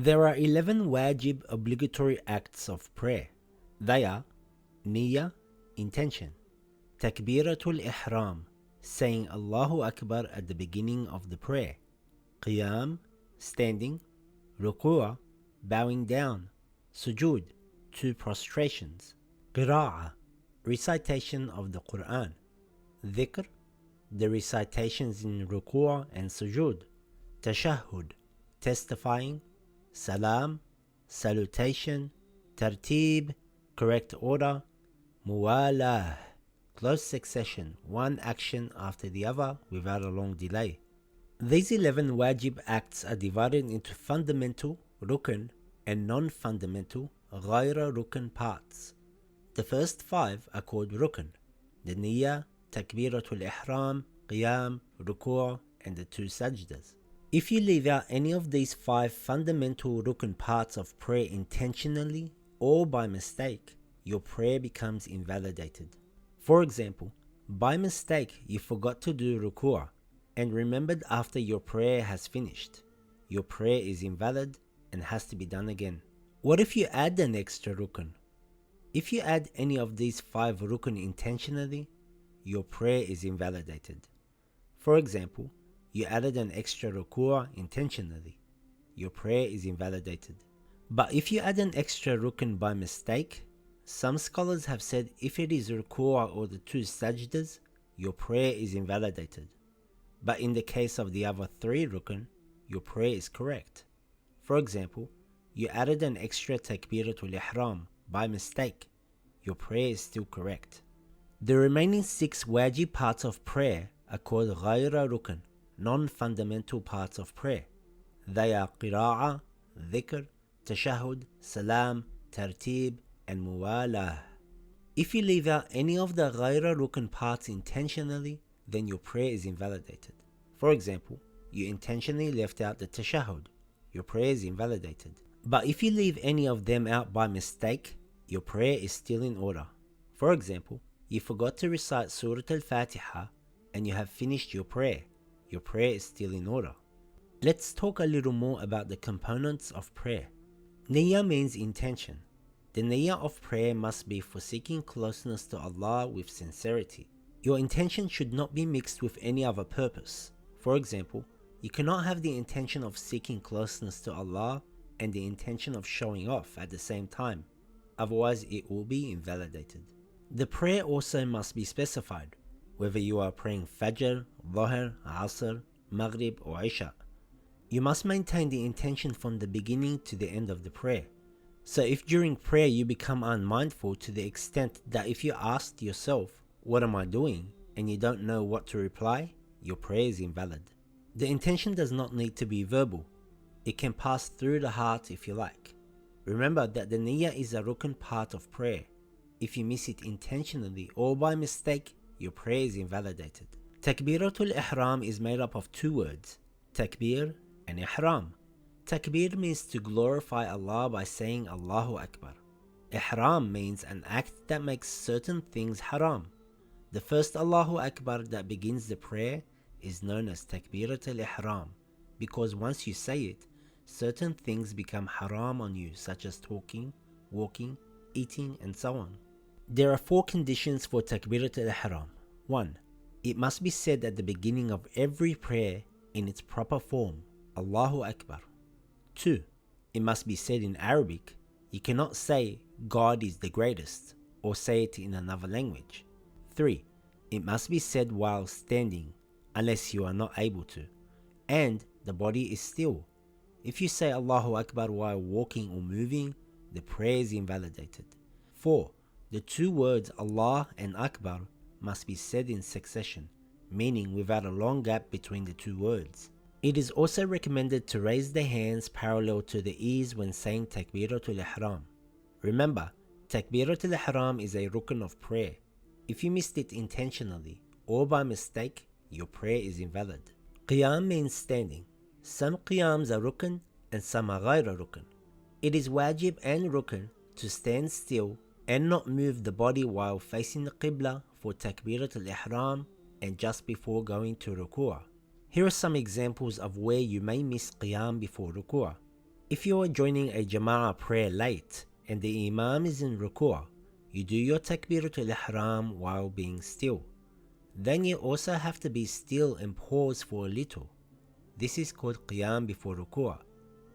There are 11 wajib obligatory acts of prayer. They are Niyyah, intention; Takbiratul Ihram, saying Allahu Akbar at the beginning of the prayer; Qiyam, standing; Ruku'ah, bowing down; Sujud, 2 prostrations; Qira'ah, recitation of the Quran; Dhikr, the recitations in Ruku'ah and Sujud; Tashahhud, testifying; Salam, salutation; Tartib, correct order; Muwalah, close succession, one action after the other without a long delay. These 11 wajib acts are divided into fundamental, rukn, and non-fundamental, ghayra rukn parts. The first 5 are called rukn: the niyyah, takbiratul ihram, qiyam, ruku', and the 2 sajdas. If you leave out any of these 5 fundamental rukn parts of prayer intentionally or by mistake, your prayer becomes invalidated. For example, by mistake you forgot to do ruku'ah and remembered after your prayer has finished. Your prayer is invalid and has to be done again. What if you add an extra rukn? If you add any of these 5 rukn intentionally, your prayer is invalidated. For example, you added an extra ruku'ah intentionally. Your prayer is invalidated. But if you add an extra rukn by mistake, some scholars have said if it is ruku'ah or the 2 sajdas, your prayer is invalidated. But in the case of the other 3 rukn, your prayer is correct. For example, you added an extra takbiratul ihram by mistake. Your prayer is still correct. The remaining 6 wajib parts of prayer are called ghayra rukn, non-fundamental parts of prayer. They are qira'ah, dhikr, tashahhud, salam, tartib, and muwalah. If you leave out any of the ghayra rukn parts intentionally, then your prayer is invalidated. For example, you intentionally left out the tashahhud. Your prayer is invalidated. But if you leave any of them out by mistake, your prayer is still in order. For example, you forgot to recite Surah Al-Fatiha and you have finished your prayer. Your prayer is still in order. Let's talk a little more about the components of prayer. Niyyah means intention. The niyyah of prayer must be for seeking closeness to Allah with sincerity. Your intention should not be mixed with any other purpose. For example, you cannot have the intention of seeking closeness to Allah and the intention of showing off at the same time. Otherwise, it will be invalidated. The prayer also must be specified, whether you are praying Fajr, Dhuhr, Asr, Maghrib, or Isha. You must maintain the intention from the beginning to the end of the prayer. So if during prayer you become unmindful to the extent that if you asked yourself, "What am I doing?" and you don't know what to reply, your prayer is invalid. The intention does not need to be verbal. It can pass through the heart if you like. Remember that the niyyah is a rukn part of prayer. If you miss it intentionally or by mistake, your prayer is invalidated. Takbiratul ihram is made up of 2 words, takbir and ihram. Takbir means to glorify Allah by saying Allahu Akbar. Ihram means an act that makes certain things haram. The first Allahu Akbar that begins the prayer is known as Takbiratul Ihram because once you say it, certain things become haram on you, such as talking, walking, eating, and so on. There are 4 conditions for Takbiratul Ihram. 1. It must be said at the beginning of every prayer in its proper form, Allahu Akbar. 2. It must be said in Arabic. You cannot say God is the greatest or say it in another language. 3. It must be said while standing, unless you are not able to, and the body is still. If you say Allahu Akbar while walking or moving, the prayer is invalidated. 4. The 2 words Allah and Akbar must be said in succession, meaning without a long gap between the 2 words. It is also recommended to raise the hands parallel to the ears when saying Takbiratul Ihram. Remember, Takbiratul Ihram is a rukn of prayer. If you missed it intentionally or by mistake, your prayer is invalid. Qiyam means standing. Some qiyams are rukn and some are ghayra rukn. It is wajib and rukn to stand still and not move the body while facing the Qibla for Takbiratul Ihram and just before going to Ruku'ah. Here are some examples of where you may miss Qiyam before Ruku'ah. If you are joining a Jama'ah prayer late and the Imam is in ruku', you do your Takbiratul Ihram while being still. Then you also have to be still and pause for a little. This is called Qiyam before ruku'.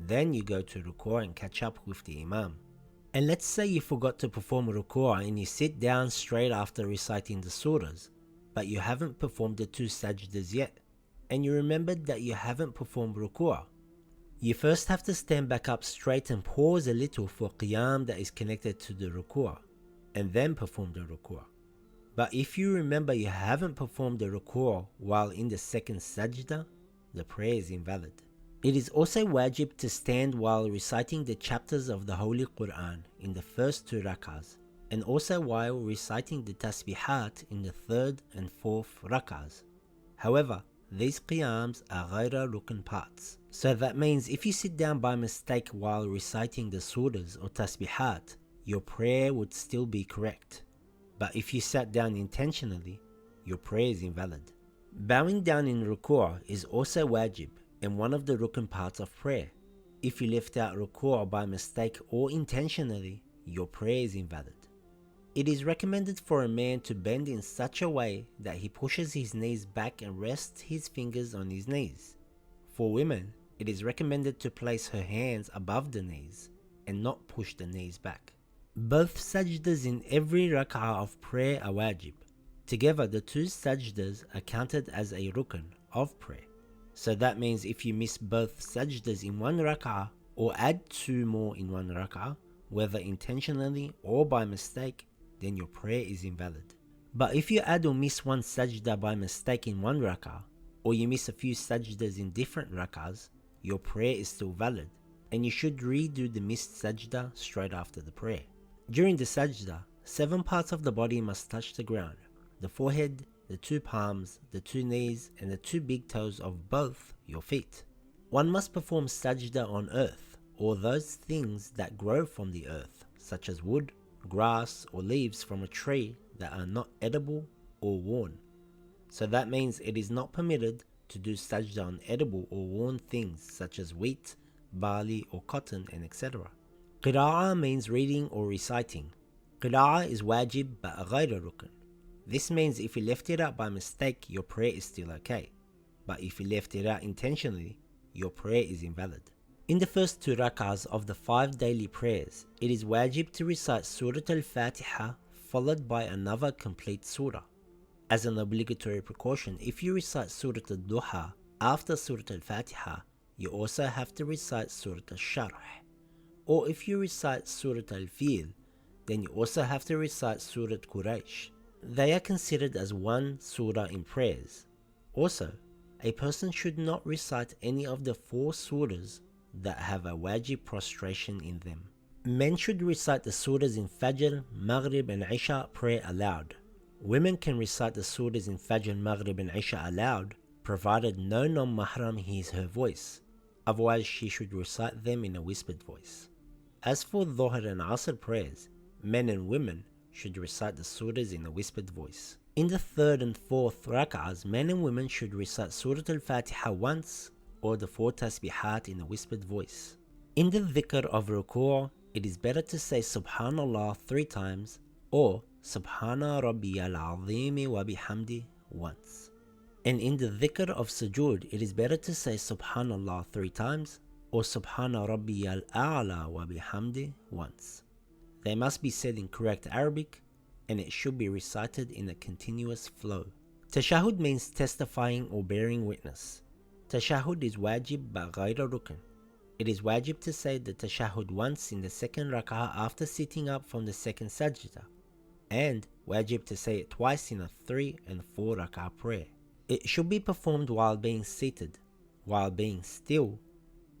Then you go to ruku' and catch up with the Imam. And let's say you forgot to perform ruku' and you sit down straight after reciting the surahs, but you haven't performed the 2 sajdas yet, and you remembered that you haven't performed ruku'. You first have to stand back up straight and pause a little for qiyam that is connected to the ruku', and then perform the ruku'. But if you remember you haven't performed the ruku' while in the second sajda, the prayer is invalid. It is also wajib to stand while reciting the chapters of the Holy Quran in the first 2 rak'ahs, and also while reciting the tasbihat in the 3rd and 4th rak'ahs. However, these qiyams are ghayra rukn parts. So that means if you sit down by mistake while reciting the surahs or tasbihat, your prayer would still be correct. But if you sat down intentionally, your prayer is invalid. Bowing down in ruku' is also wajib and one of the rukn parts of prayer. If you left out ruku' by mistake or intentionally, your prayer is invalid. It is recommended for a man to bend in such a way that he pushes his knees back and rests his fingers on his knees. For women, it is recommended to place her hands above the knees and not push the knees back. Both sajdas in every rak'ah of prayer are wajib. Together, the 2 sajdas are counted as a rukn of prayer. So that means if you miss both sajdas in one rak'ah or add 2 more in one rak'ah, whether intentionally or by mistake, then your prayer is invalid. But if you add or miss one sajda by mistake in one rak'ah, or you miss a few sajdas in different rak'ahs, your prayer is still valid, and you should redo the missed sajda straight after the prayer. During the sajda, 7 parts of the body must touch the ground: the forehead, the 2 palms, the 2 knees, and the 2 big toes of both your feet. One must perform sajda on earth, or those things that grow from the earth, such as wood, grass, or leaves from a tree that are not edible or worn. So that means it is not permitted to do sajda on edible or worn things such as wheat, barley, or cotton, and etc. Qira'ah means reading or reciting. Qira'ah is wajib but ghayra rukn. This means if you left it out by mistake, your prayer is still okay. But if you left it out intentionally, your prayer is invalid. In the first 2 rak'ahs of the 5 daily prayers, it is wajib to recite Surah Al-Fatiha followed by another complete surah. As an obligatory precaution, if you recite Surah Al-Duha after Surah Al-Fatiha, you also have to recite Surah Al-Sharh. Or if you recite Surah Al-Fil, then you also have to recite Surah Quraysh. They are considered as one surah in prayers. Also, a person should not recite any of the 4 surahs that have a wajib prostration in them. Men should recite the surahs in Fajr, Maghrib, and Isha prayer aloud. Women can recite the surahs in Fajr, Maghrib, and Isha aloud, provided no non-mahram hears her voice. Otherwise, she should recite them in a whispered voice. As for Dhuhr and Asr prayers, men and women should recite the surahs in a whispered voice. In the 3rd and 4th rak'ahs, men and women should recite Surah Al-Fatiha once, or the 4 tasbihat in a whispered voice. In the dhikr of ruku', it is better to say Subhanallah 3 times, or Subhana Rabbiyal Azim wa bihamdi once. And in the dhikr of sujood, it is better to say Subhanallah 3 times, or Subhana Rabbiyal A'la wa bihamdi once. They must be said in correct Arabic, and it should be recited in a continuous flow. Tashahud means testifying or bearing witness. Tashahud is wajib but ghayra rukn. It is wajib to say the tashahud once in the 2nd rak'ah after sitting up from the 2nd sajda, and wajib to say it twice in a 3 and 4 rak'ah prayer. It should be performed while being seated, while being still,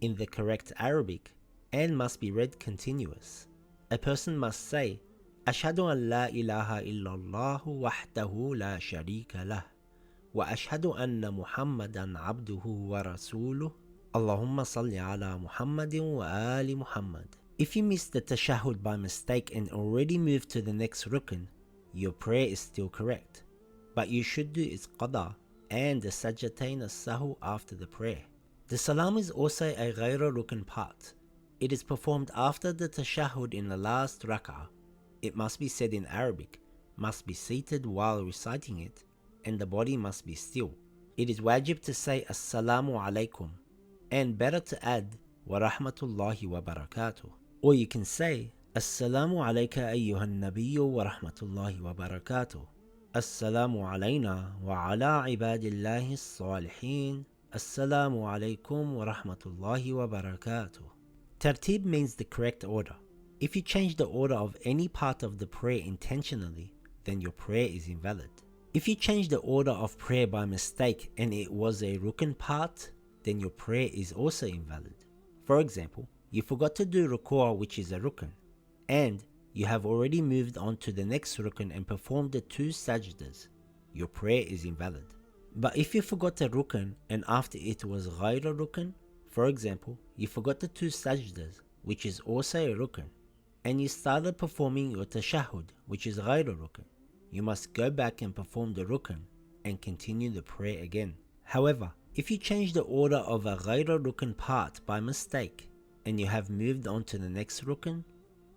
in the correct Arabic, and must be read continuous. A person must say, Ashhadu an la ilaha illallah wahdahu la sharika lah, wa ashhadu anna Muhammadan abduhu wa rasuluh, Allahumma salli ala Muhammadin wa ali Muhammad. If you miss the tashahud by mistake and already moved to the next rukn, your prayer is still correct, but you should do its qada and the sajdatain as-sahu after the prayer. The salam is also a ghayra rukn part. It is performed after the tashahhud in the last rak'ah. It must be said in Arabic, must be seated while reciting it, and the body must be still. It is wajib to say Assalamu alaikum, and better to add wa rahmatullahi wa barakatuh. Or you can say Assalamu alayka ayyuhan nabiyyu wa rahmatullahi wa barakatuh. Assalamu alayna wa ala ibadillahi as-salihin. Assalamu alaykum wa rahmatullahi wa barakatuh. Tartib means the correct order. If you change the order of any part of the prayer intentionally, then your prayer is invalid. If you change the order of prayer by mistake and it was a rukn part, then your prayer is also invalid. For example, you forgot to do ruku', which is a rukn, and you have already moved on to the next rukn and performed the 2 sajdas. Your prayer is invalid. But if you forgot a rukn and after it was ghayra rukn, for example, you forgot the 2 sajdas, which is also a rukn, and you started performing your tashahhud, which is ghayra rukn, you must go back and perform the rukn and continue the prayer again. However, if you change the order of a ghayra rukn part by mistake and you have moved on to the next rukn,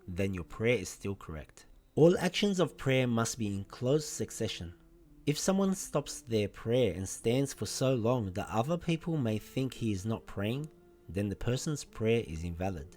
then your prayer is still correct. All actions of prayer must be in close succession. If someone stops their prayer and stands for so long that other people may think he is not praying, then the person's prayer is invalid.